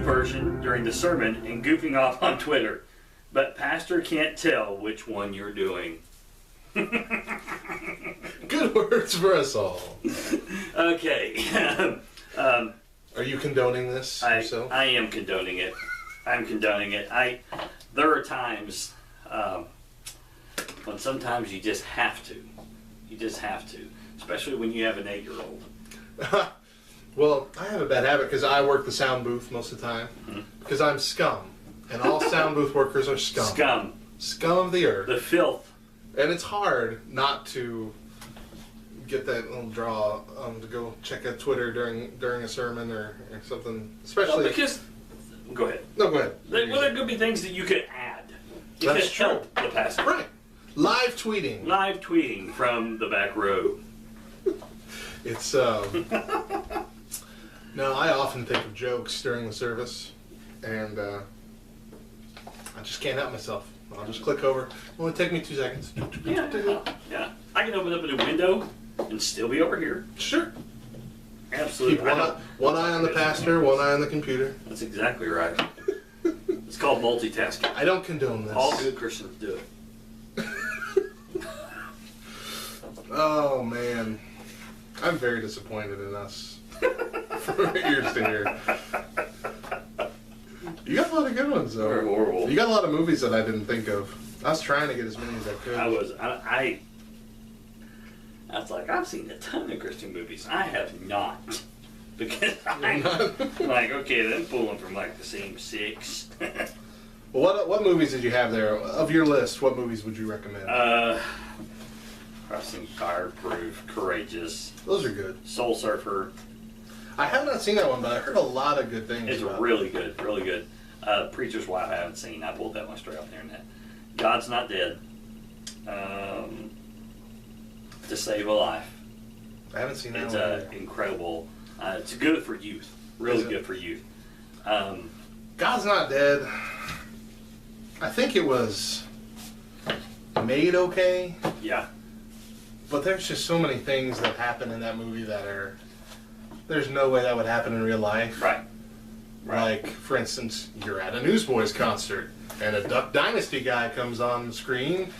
version during the sermon and goofing off on Twitter, but pastor can't tell which one you're doing. Good words for us all. Okay. Are you condoning this yourself? I am condoning it. I'm condoning it. There are times when sometimes you just have to. You just have to. Especially when you have an 8-year-old. Well, I have a bad habit because I work the sound booth most of the time. Because I'm scum. And all sound booth workers are scum. Scum. Scum of the earth. The filth. And it's hard not to get that little draw to go check out Twitter during a sermon or something. Especially because... Go ahead. No, go ahead. There could be things that you could add. You could help the pastor. Right. Live tweeting. Live tweeting from the back row. It's, No, I often think of jokes during the service, and I just can't help myself. I'll just click over. It'll only take me 2 seconds. Yeah. I can open up a window and still be over here. Sure. Absolutely. Keep one eye on the pastor, one eye on the computer. That's exactly right. It's called multitasking. I don't condone this. All good Christians do it. Oh, man. I'm very disappointed in us. From years to year. You got a lot of good ones, though. They're horrible. You got a lot of movies that I didn't think of. I was trying to get as many as I could. I was like, I've seen a ton of Christian movies. I have not. Because I'm like, okay, I'm pulling from like the same 6. Well, what movies did you have there? Of your list, what movies would you recommend? I've seen Fireproof, Courageous. Those are good. Soul Surfer. I have not seen that one, but I heard a lot of good things. It's about really good, really good. Preacher's Wife I haven't seen. I pulled that one straight off the internet. God's Not Dead. To Save a Life. I haven't seen that it's one. It's incredible. It's good for youth. Really good for youth. God's Not Dead. I think it was made okay. Yeah. But there's just so many things that happen in that movie that are... There's no way that would happen in real life. Right. Like, for instance, you're at a Newsboys concert, and a Duck Dynasty guy comes on the screen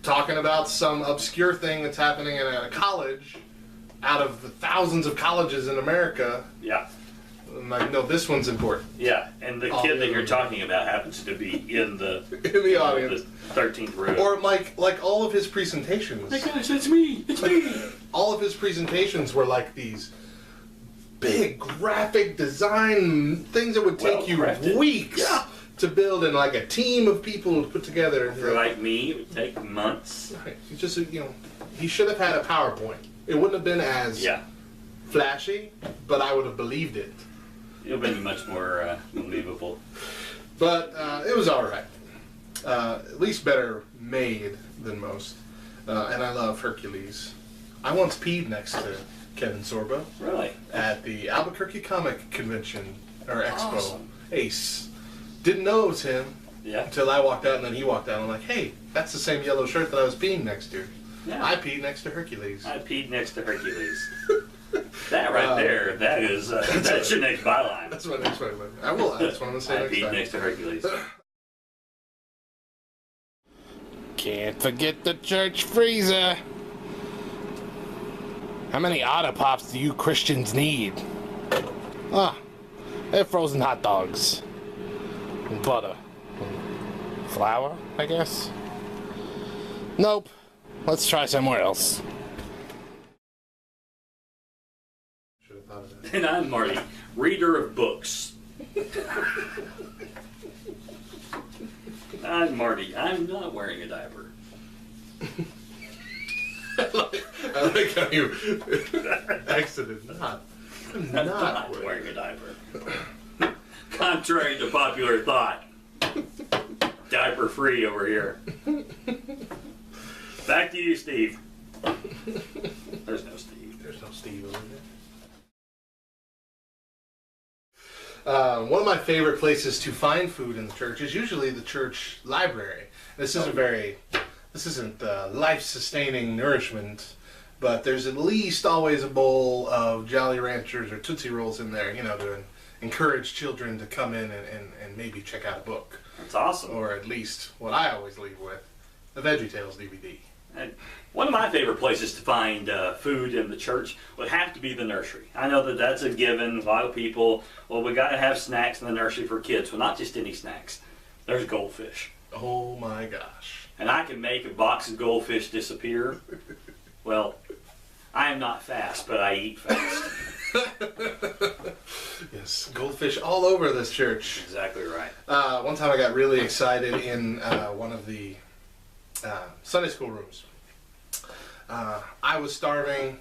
talking about some obscure thing that's happening at a college out of the thousands of colleges in America. Yeah. I'm like, no, this one's important. Yeah, and the kid that you're talking about happens to be in the audience, the 13th row. Or like all of his presentations. My gosh, it's me! It's me! All of his presentations were like these big graphic design things that would take you weeks to build, and like a team of people to put together. For like me, it would take months. Right. Just he should have had a PowerPoint. It wouldn't have been as flashy, but I would have believed it. It would have been much more believable. But it was all right. At least better made than most. And I love Hercules. I once peed next to Kevin Sorbo. Really? At the Albuquerque Comic Convention, or Expo. Awesome. Ace. Didn't know it was him until I walked out, and then he walked out. I'm like, hey, that's the same yellow shirt that I was peeing next to. Yeah. I peed next to Hercules. I peed next to Hercules. That right there, that is, that's your next byline. That's my next byline. I will, that's what I'm going to say next time. I peed next to Hercules. Can't forget the church freezer. How many Otter Pops do you Christians need? They're frozen hot dogs. And butter. And flour, I guess? Nope. Let's try somewhere else. Should have thought of that. And I'm Marty, reader of books. I'm Marty. I'm not wearing a diaper. I like how you exited not. I'm not wearing a diaper. Contrary to popular thought. Diaper free over here. Back to you, Steve. There's no Steve. There's no Steve over there. One of my favorite places to find food in the church is usually the church library. This isn't life-sustaining nourishment, but there's at least always a bowl of Jolly Ranchers or Tootsie Rolls in there, to encourage children to come in and maybe check out a book. That's awesome. Or at least what I always leave with, the VeggieTales DVD. And one of my favorite places to find food in the church would have to be the nursery. I know that that's a given. A lot of people, well, we got to have snacks in the nursery for kids. Well, not just any snacks. There's goldfish. Oh my gosh. And I can make a box of goldfish disappear. Well, I am not fast, but I eat fast. Yes, goldfish all over this church. Exactly right. One time I got really excited in one of the Sunday school rooms. I was starving.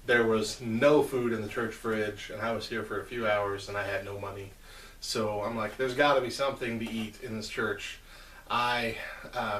There was no food in the church fridge, and I was here for a few hours, and I had no money. So I'm like, there's got to be something to eat in this church. I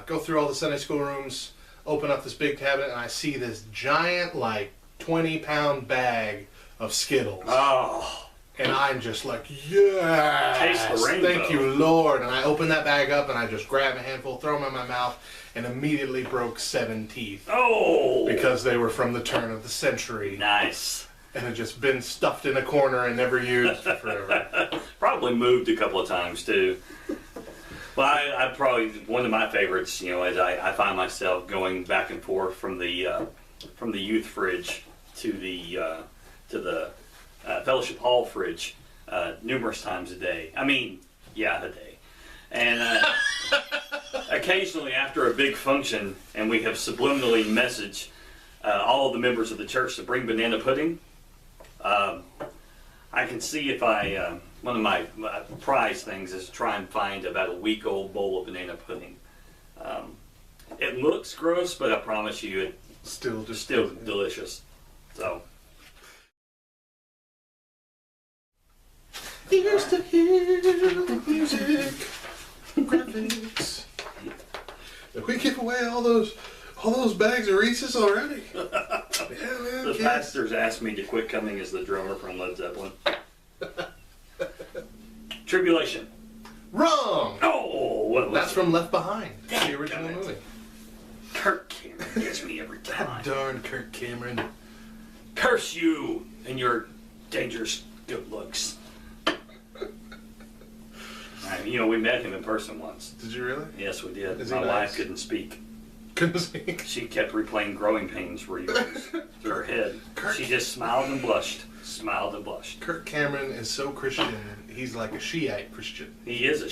go through all the Sunday school rooms, open up this big cabinet, and I see this giant, like, 20-pound bag of Skittles. Oh. And I'm just like, yes! Taste the rainbow. Thank you, Lord. And I open that bag up, and I just grab a handful, throw them in my mouth, and immediately broke 7 teeth. Oh! Because they were from the turn of the century. Nice. And had just been stuffed in a corner and never used for forever. Probably moved a couple of times, too. Well, I probably, one of my favorites, you know, is I find myself going back and forth from the youth fridge to the fellowship hall fridge numerous times a day. I mean, yeah, a day. And occasionally after a big function, and we have subliminally messaged all of the members of the church to bring banana pudding, I can see if one of my prize things is to try and find about a week-old bowl of banana pudding. It looks gross, but I promise you it's still delicious. So. He used to hear the music, graphics. Did we give away all those bags of Reese's already? Yeah, man. The pastors asked me to quit coming as the drummer from Led Zeppelin. Tribulation. Wrong! Oh, what was That's it? from Left Behind, Damn, the original damn it. movie. Kirk Cameron gets me every time. Darn Kirk Cameron. Curse you and your dangerous good looks. You know, we met him in person once. Did you really? Yes, we did. Is he My nice? wife couldn't speak. Couldn't speak. She kept replaying growing pains were yours through her head. Kirk. She just smiled and blushed. Smiled and blushed. Kirk Cameron is so Christian. He's like a Shiite Christian. He is a